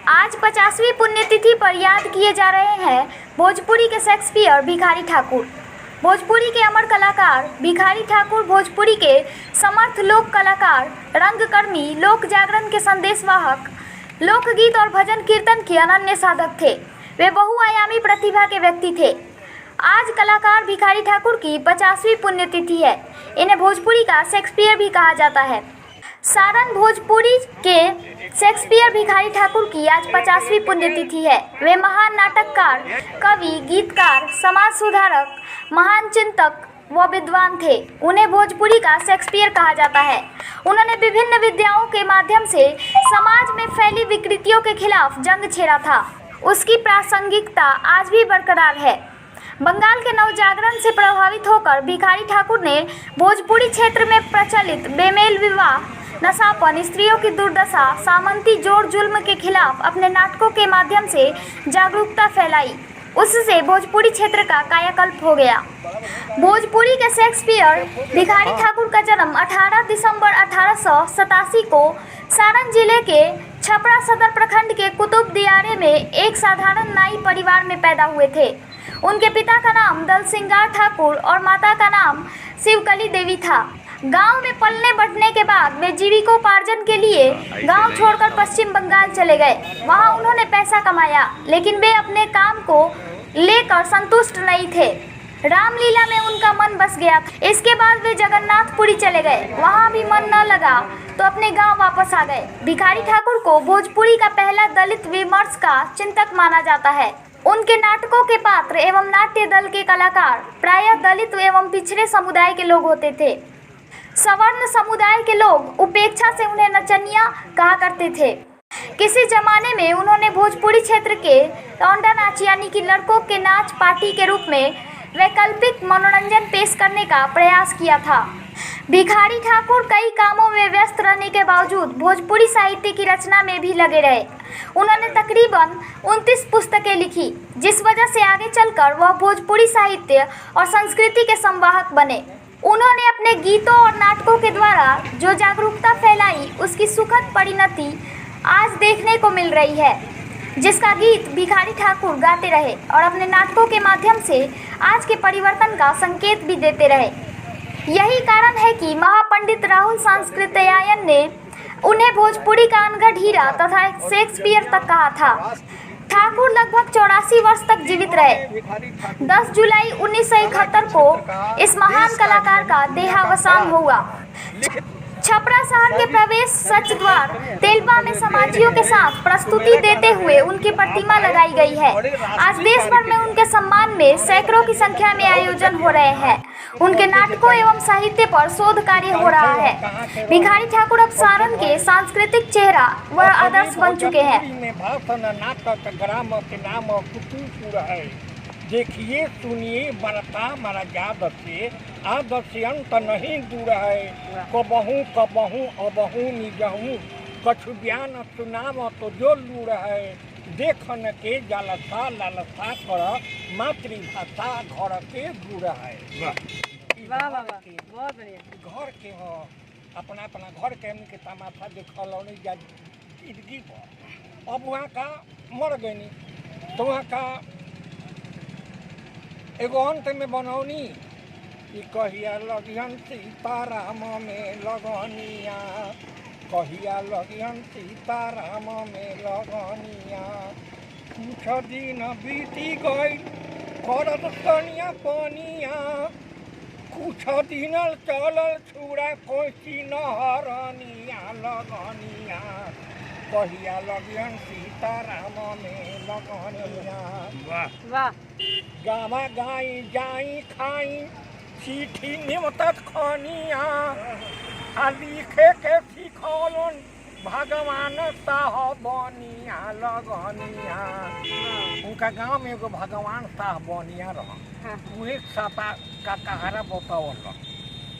आज 50वीं पुण्यतिथि पर याद किए जा रहे हैं भोजपुरी के शेक्सपियर भिखारी ठाकुर। भोजपुरी के अमर कलाकार भिखारी ठाकुर भोजपुरी के समर्थ लोक कलाकार, रंगकर्मी, लोक जागरण के संदेशवाहक, लोकगीत और भजन कीर्तन के अनन्य साधक थे। वे बहुआयामी प्रतिभा के व्यक्ति थे। आज कलाकार भिखारी ठाकुर की 50वीं पुण्यतिथि है। इन्हें भोजपुरी का शेक्सपियर भी कहा जाता है। सारण भोजपुरी के शेक्सपियर भिखारी ठाकुर की आज 50वीं पुण्यतिथि है। वे महान नाटककार, कवि, गीतकार, समाज सुधारक, महान चिंतक व विद्वान थे। उन्हें भोजपुरी का शेक्सपियर कहा जाता है। उन्होंने विभिन्न विद्याओं के माध्यम से समाज में फैली विकृतियों के खिलाफ जंग छेड़ा था। उसकी प्रासंगिकता आज भी बरकरार है। बंगाल के नवजागरण से प्रभावित होकर भिखारी ठाकुर ने भोजपुरी क्षेत्र में प्रचलित बेमेल विवाह, नशापन, स्त्रियों की दुर्दशा, सामंती जोर जुल्म के खिलाफ अपने नाटकों के माध्यम से जागरूकता फैलाई। उससे भोजपुरी क्षेत्र का कायाकल्प हो गया। भोजपुरी के शेक्सपियर भिखारी ठाकुर का जन्म 18 दिसंबर 1887 को सारण जिले के छपरा सदर प्रखंड के कुतुब दियारे में एक साधारण नाई परिवार में पैदा हुए थे। उनके पिता का नाम दलसिंगार ठाकुर और माता का नाम शिवकली देवी था। गांव में पलने बढ़ने के बाद वे जीविकोपार्जन के लिए गांव छोड़कर पश्चिम बंगाल चले गए। वहां उन्होंने पैसा कमाया, लेकिन वे अपने काम को लेकर संतुष्ट नहीं थे। रामलीला में उनका मन बस गया था। इसके बाद वे जगन्नाथपुरी चले गए। वहां भी मन न लगा तो अपने गांव वापस आ गए। भिखारी ठाकुर को भोजपुरी का पहला दलित विमर्श का चिंतक माना जाता है। उनके नाटकों के पात्र एवं नाट्य दल के कलाकार प्रायः दलित एवं पिछड़े समुदाय के लोग होते थे। सवर्ण समुदाय के लोग उपेक्षा से उन्हें नचनिया कहा करते थे। किसी जमाने में उन्होंने भोजपुरी क्षेत्र के लौंडा नाच यानी कि लड़कों के नाच पार्टी के रूप में वैकल्पिक मनोरंजन पेश करने का प्रयास किया था। भिखारी ठाकुर कई कामों में व्यस्त रहने के बावजूद भोजपुरी साहित्य की रचना में भी लगे रहे। उन्होंने तकरीबन 29 पुस्तकें लिखी, जिस वजह से आगे चलकर वह भोजपुरी साहित्य और संस्कृति के संवाहक बने। उन्होंने अपने गीतों और नाटकों के द्वारा जो जागरूकता फैलाई, उसकी सुखद परिणति आज देखने को मिल रही है, जिसका गीत भिखारी ठाकुर गाते रहे और अपने नाटकों के माध्यम से आज के परिवर्तन का संकेत भी देते रहे। यही कारण है कि महापंडित राहुल सांस्कृत्यायन ने उन्हें भोजपुरी का अनगढ़ हीरा तथा शेक्सपियर तक कहा था। ठाकुर लगभग 84 वर्ष तक जीवित रहे। 10 जुलाई 1971 को इस महान कलाकार का देहावसान हुआ। छपरा शहर के प्रवेश सच द्वार तेलबा में समाजियों के साथ प्रस्तुति देते हुए उनकी प्रतिमा लगाई गई है। आज देश भर में उनके सम्मान में सैकड़ों की संख्या में आयोजन हो रहे हैं। उनके नाटकों एवं साहित्य पर शोध कार्य हो रहा है। भिखारी ठाकुर अब सारण के सांस्कृतिक चेहरा व आदर्श बन चुके हैं। देखिए सुनिए बनता मरा याद से आदत से अंत नहीं दूर है। कबहू कबहू अबहू निजहू कछु ज्ञान सुनाव तो जो लूर है। देखन के जलसा लालसा कर मातृभाषा घर के दूर है। वाह वाह वाह, बहुत बढ़िया। घर के हो अपना अपना घर के हमने के तमाशा देखल जिंदगी पर। अब वहाँ का मर गई तो वहाँ का एगो अंत में बनौनी कि कहिया लगियन सीताराम में लगनिया, कहिया लगियन सीताराम में लगनिया। कुछ दिन बीती गई करत तनिया पनिया, कुछ दिन चलल छुड़ा कोसी नहरनिया लगनिया। कहिया लगियन सीताराम में लगनिया। वाह वाह। गावा गाई जाई खाई चिट्ठी निमतत खनिया। आ लिखे के सिखौलन भगवान साहबनिया लगनिया। उनका गांव में एगो भगवान साहबनिया रह उहे सापा का कहारा बतावल।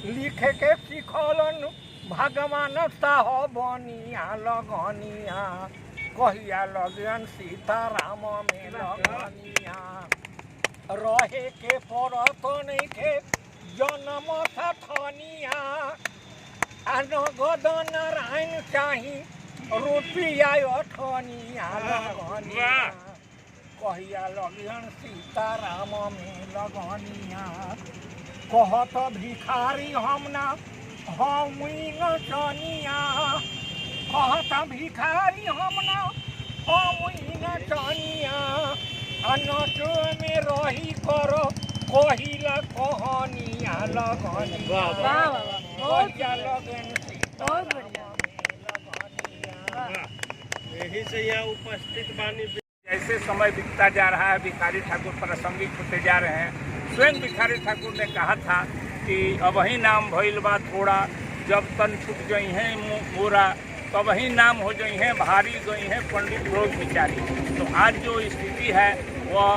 लिखे के सिखौलन भगवान साहबनिया लगनिया। कहिया लगियन सीताराम में लगनिया। रहे के पड़त नहीं के जन्म सथनिया। नगद नारायण चाही रुपया अठनिया लगनिया कहिया लगियन सीताराम में लगनिया कहत भिखारी हम ना हम नचनिया कहत भिखारी हम ना हम नचनिया अनचो में रही करो कहिला कहनिया लगनिया वाह वाह वाह बहुत कहिया लगन बहुत बढ़िया यही से यहाँ उपस्थित बानी। जैसे समय बीतता जा रहा है भिखारी ठाकुर प्रासंगिक होते जा रहे हैं। स्वयं भिखारी ठाकुर ने कहा था कि अबही नाम भइल बा थोड़ा, जब तन छूट गई हैं मोरा तो वही नाम हो गई हैं भारी गई हैं पंडित लोग बिचारी। तो आज जो स्थिति है वह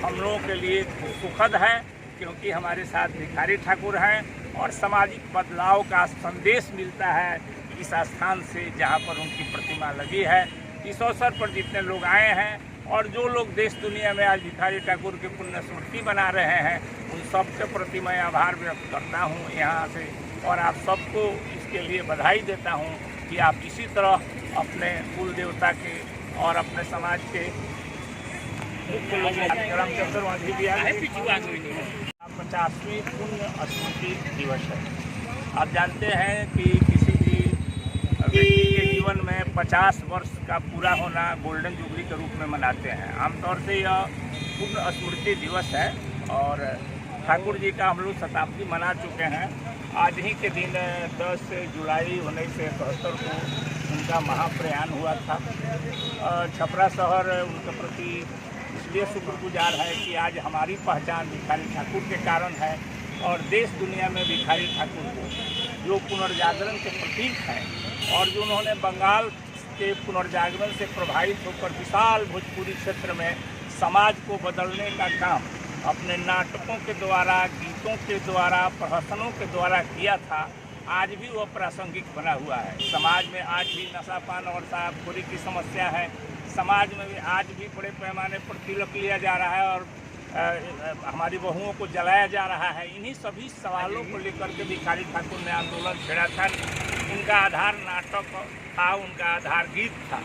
हम लोगों के लिए सुखद है, क्योंकि हमारे साथ भिखारी ठाकुर हैं और सामाजिक बदलाव का संदेश मिलता है इस स्थान से जहाँ पर उनकी प्रतिमा लगी है। इस अवसर पर जितने लोग आए हैं और जो लोग देश दुनिया में आज भिखारी ठाकुर की पुण्य स्मृति बना रहे हैं, उन सबके प्रति मैं आभार व्यक्त करता हूँ यहाँ से, और आप सबको इसके लिए बधाई देता हूँ कि आप इसी तरह अपने कुल देवता के और अपने समाज के 50वीं पुण्य स्मृति दिवस है। आप जानते हैं कि किसी भी व्यक्ति के जीवन में 50 वर्ष का पूरा होना गोल्डन जुबली के रूप में मनाते हैं। आमतौर से यह पुण्य स्मृति दिवस है और ठाकुर जी का हम लोग शताब्दी मना चुके हैं। आज ही के दिन 10 जुलाई 1971 को उनका महाप्रयाण हुआ था। छपरा शहर उनके प्रति इसलिए शुक्रगुजार है कि आज हमारी पहचान भिखारी ठाकुर के कारण है, और देश दुनिया में भिखारी ठाकुर को जो पुनर्जागरण के प्रतीक हैं और जो उन्होंने बंगाल के पुनर्जागरण से प्रभावित होकर विशाल भोजपुरी क्षेत्र में समाज को बदलने का काम अपने नाटकों के द्वारा, गीतों के द्वारा, प्रहसनों के द्वारा किया था, आज भी वह प्रासंगिक बना हुआ है। समाज में आज भी नशापान और शराबखोरी की समस्या है। समाज में भी आज भी बड़े पैमाने पर तिलक लिया जा रहा है और हमारी बहुओं को जलाया जा रहा है। इन्हीं सभी सवालों को लेकर के भिखारी ठाकुर ने आंदोलन छेड़ा था। उनका आधार नाटक था, उनका आधार गीत था।